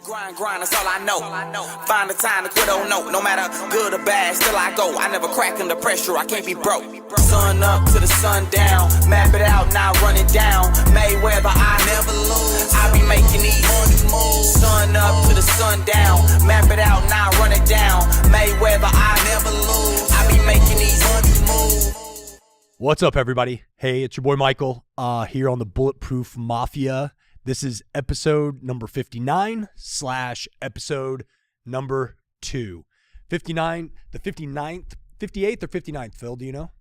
Grind, that's all I know. Find the time to quit, oh no matter good or bad, still I go. I never crack under pressure, I can't be broke. Sun up to the sun down, map it out, now run it down. Mayweather, I never lose. I be making these money moves. Sun up to the sun down, map it out, now run it down. Mayweather, I never lose. I be making these money moves. What's up, everybody? Hey, it's your boy Michael here on the Bulletproof Mafia. This is episode number 59 / episode number 2. 59, the 59th, 58th or 59th, Phil, do you know?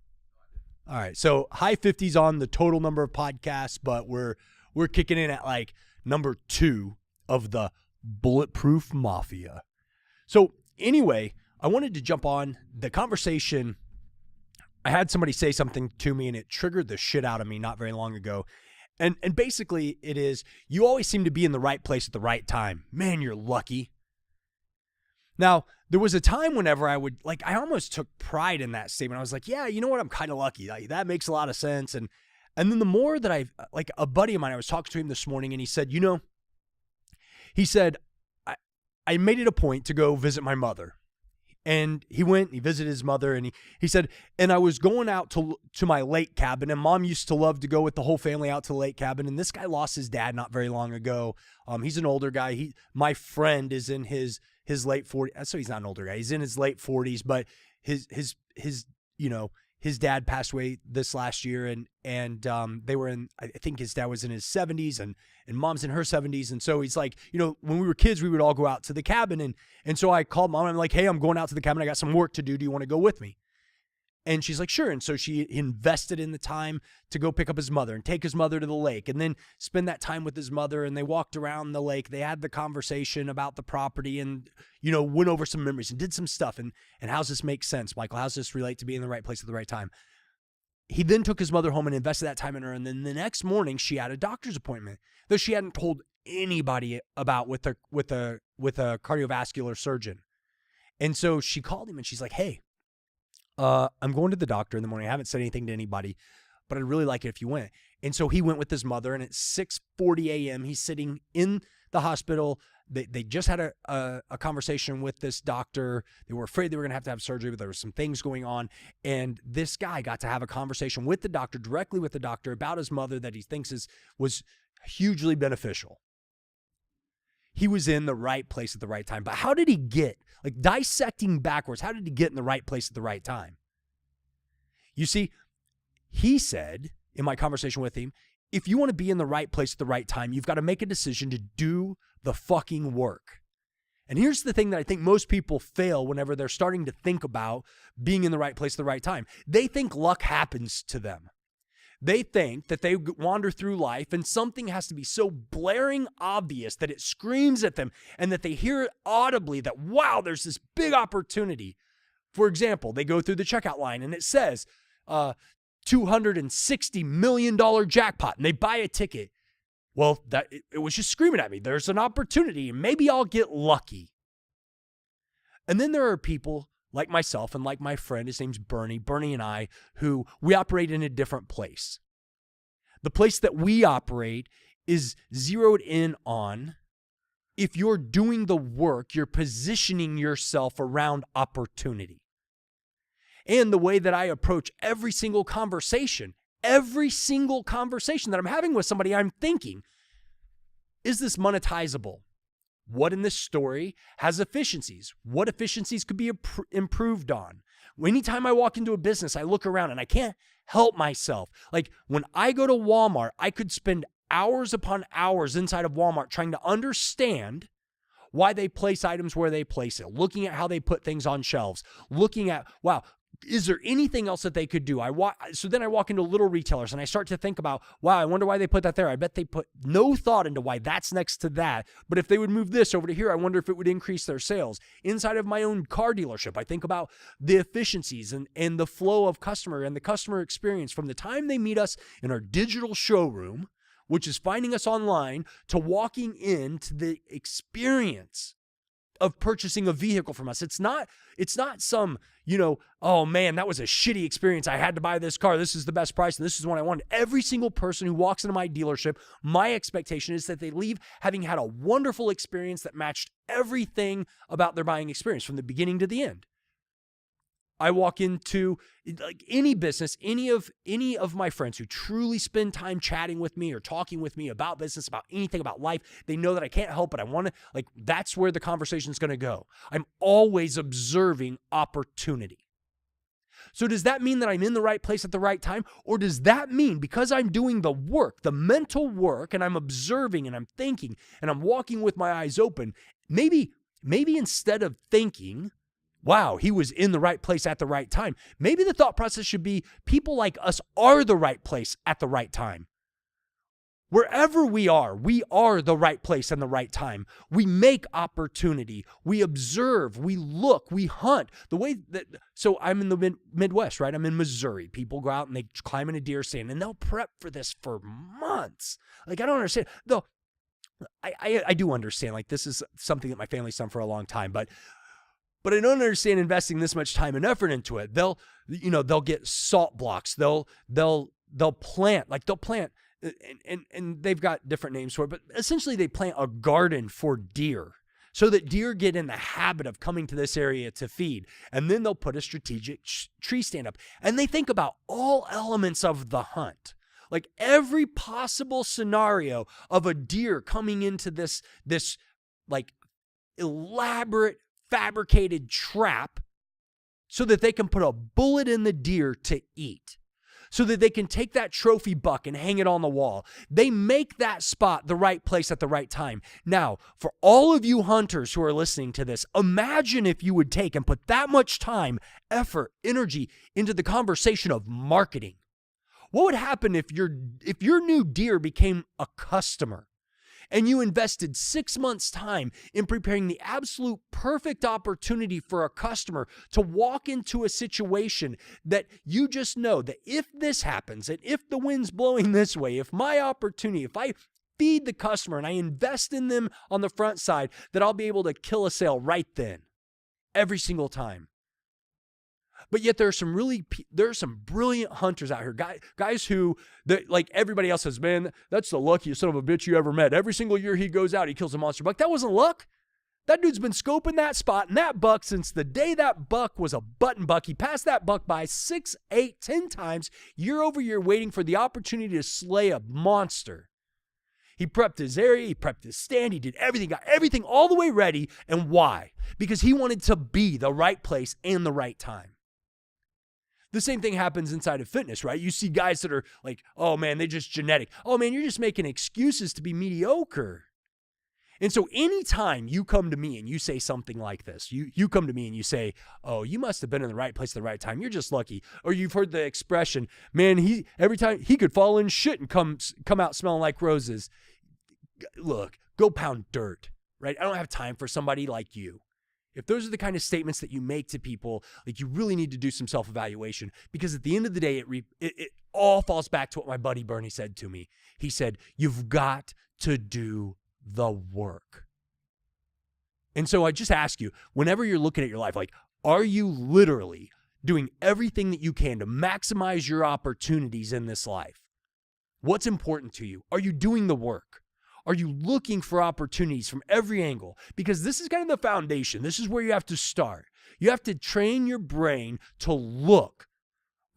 All right, so high 50s on the total number of podcasts, but we're kicking in at like number 2 of the Bulletproof Mafia. So anyway, I wanted to jump on the conversation. I had somebody say something to me and it triggered the shit out of me not very long ago. And basically it is, you always seem to be in the right place at the right time. Man, you're lucky. Now, there was a time whenever I almost took pride in that statement. I was like, yeah, you know what? I'm kind of lucky. Like, that makes a lot of sense. And then the more that a buddy of mine, I was talking to him this morning and he said, I made it a point to go visit my mother. And he went, he visited his mother, and he said, and I was going out to my lake cabin, and Mom used to love to go with the whole family out to the lake cabin, and this guy lost his dad not very long ago. He's an older guy. My friend is in his late 40s. So he's not an older guy. He's in his late 40s, but his dad passed away this last year, and they were in, I think his dad was in his 70s, and Mom's in her 70s. And so he's like, when we were kids, we would all go out to the cabin. And so I called Mom, and I'm like, hey, I'm going out to the cabin. I got some work to do. Do you want to go with me? And she's like, sure. And so she invested in the time to go pick up his mother and take his mother to the lake and then spend that time with his mother. And they walked around the lake. They had the conversation about the property and, went over some memories and did some stuff. And how's this make sense, Michael? How's this relate to being in the right place at the right time? He then took his mother home and invested that time in her. And then the next morning she had a doctor's appointment that she hadn't told anybody about with a cardiovascular surgeon. And so she called him and she's like, hey, I'm going to the doctor in the morning. I haven't said anything to anybody, but I'd really like it if you went. And so he went with his mother, and at 6:40 a.m., he's sitting in the hospital. They just had a conversation with this doctor. They were afraid they were going to have surgery, but there were some things going on. And this guy got to have a conversation with the doctor, directly with the doctor, about his mother that he thinks was hugely beneficial. He was in the right place at the right time. But how did he get, dissecting backwards, how did he get in the right place at the right time? You see, he said in my conversation with him, if you want to be in the right place at the right time, you've got to make a decision to do the fucking work. And here's the thing that I think most people fail whenever they're starting to think about being in the right place at the right time. They think luck happens to them. They think that they wander through life and something has to be so blaring obvious that it screams at them and that they hear it audibly that, wow, there's this big opportunity. For example, they go through the checkout line and it says $260 million jackpot, and they buy a ticket. Well, it was just screaming at me. There's an opportunity and maybe I'll get lucky. And then there are people like myself and like my friend, his name's Bernie and I, who we operate in a different place. The place that we operate is zeroed in on, if you're doing the work, you're positioning yourself around opportunity. And the way that I approach every single conversation that I'm having with somebody, I'm thinking, is this monetizable? What in this story has efficiencies? What efficiencies could be improved on? Anytime I walk into a business, I look around and I can't help myself. Like when I go to Walmart, I could spend hours upon hours inside of Walmart trying to understand why they place items where they place it, looking at how they put things on shelves, looking at, wow, is there anything else that they could do? So then I walk into little retailers and I start to think about, wow, I wonder why they put that there. I bet they put no thought into why that's next to that. But if they would move this over to here, I wonder if it would increase their sales. Inside of my own car dealership, I think about the efficiencies and the flow of customer and the customer experience from the time they meet us in our digital showroom, which is finding us online, to walking into the experience purchasing a vehicle from us. It's not some, oh man, that was a shitty experience. I had to buy this car. This is the best price and this is what I wanted. Every single person who walks into my dealership, my expectation is that they leave having had a wonderful experience that matched everything about their buying experience from the beginning to the end. I walk into like any business, any of my friends who truly spend time chatting with me or talking with me about business, about anything, about life, they know that I can't help it. I want to, that's where the conversation's going to go. I'm always observing opportunity. So does that mean that I'm in the right place at the right time? Or does that mean because I'm doing the work, the mental work, and I'm observing and I'm thinking and I'm walking with my eyes open, maybe instead of thinking, wow, he was in the right place at the right time, maybe the thought process should be people like us are the right place at the right time. Wherever we are the right place and the right time. We make opportunity. We observe. We look. We hunt. So I'm in the Midwest, right? I'm in Missouri. People go out and they climb in a deer stand and they'll prep for this for months. I don't understand. Though I do understand. This is something that my family's done for a long time, but I don't understand investing this much time and effort into it. They'll get salt blocks. They'll plant. And they've got different names for it, but essentially they plant a garden for deer so that deer get in the habit of coming to this area to feed. And then they'll put a strategic tree stand up. And they think about all elements of the hunt. Every possible scenario of a deer coming into this elaborate fabricated trap so that they can put a bullet in the deer to eat, so that they can take that trophy buck and hang it on the wall. They make that spot the right place at the right time. Now, for all of you hunters who are listening to this, imagine if you would take and put that much time, effort, energy into the conversation of marketing. What would happen if your new deer became a customer? And you invested 6 months' time in preparing the absolute perfect opportunity for a customer to walk into a situation that you just know that if this happens, and if the wind's blowing this way, if I feed the customer and I invest in them on the front side, that I'll be able to kill a sale right then, every single time. But yet there are some brilliant hunters out here, guys who, like everybody else says, man, that's the luckiest son of a bitch you ever met. Every single year he goes out, he kills a monster buck. That wasn't luck. That dude's been scoping that spot and that buck since the day that buck was a button buck. He passed that buck by 6, 8, 10 times year over year, waiting for the opportunity to slay a monster. He prepped his area, he prepped his stand, he did everything, got everything all the way ready. And why? Because he wanted to be the right place and the right time. The same thing happens inside of fitness, right? You see guys that are like, oh man, they're just genetic. Oh man, you're just making excuses to be mediocre. And so anytime you come to me and you say something like this, you come to me and you say, oh, you must have been in the right place at the right time. You're just lucky. Or you've heard the expression, man, every time he could fall in shit and come out smelling like roses. Look, go pound dirt, right? I don't have time for somebody like you. If those are the kind of statements that you make to people, you really need to do some self-evaluation, because at the end of the day, it all falls back to what my buddy Bernie said to me. He said, you've got to do the work. And so I just ask you, whenever you're looking at your life, are you literally doing everything that you can to maximize your opportunities in this life? What's important to you? Are you doing the work? Are you looking for opportunities from every angle? Because this is kind of the foundation. This is where you have to start. You have to train your brain to look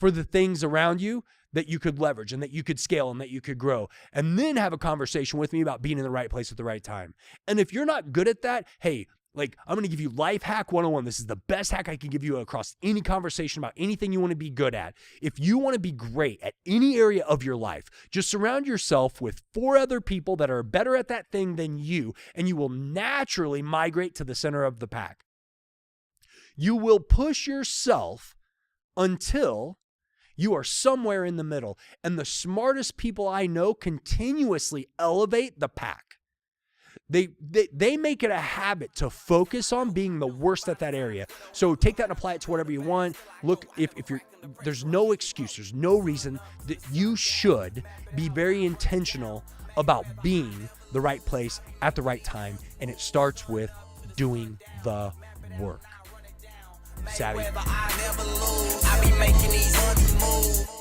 for the things around you that you could leverage and that you could scale and that you could grow. And then have a conversation with me about being in the right place at the right time. And if you're not good at that, hey, I'm going to give you Life Hack 101. This is the best hack I can give you across any conversation about anything you want to be good at. If you want to be great at any area of your life, just surround yourself with 4 other people that are better at that thing than you, and you will naturally migrate to the center of the pack. You will push yourself until you are somewhere in the middle. And the smartest people I know continuously elevate the pack. They make it a habit to focus on being the worst at that area. So take that and apply it to whatever you want. Look, if there's no excuse, there's no reason that you should be very intentional about being the right place at the right time. And it starts with doing the work. Savvy. I be making these moves.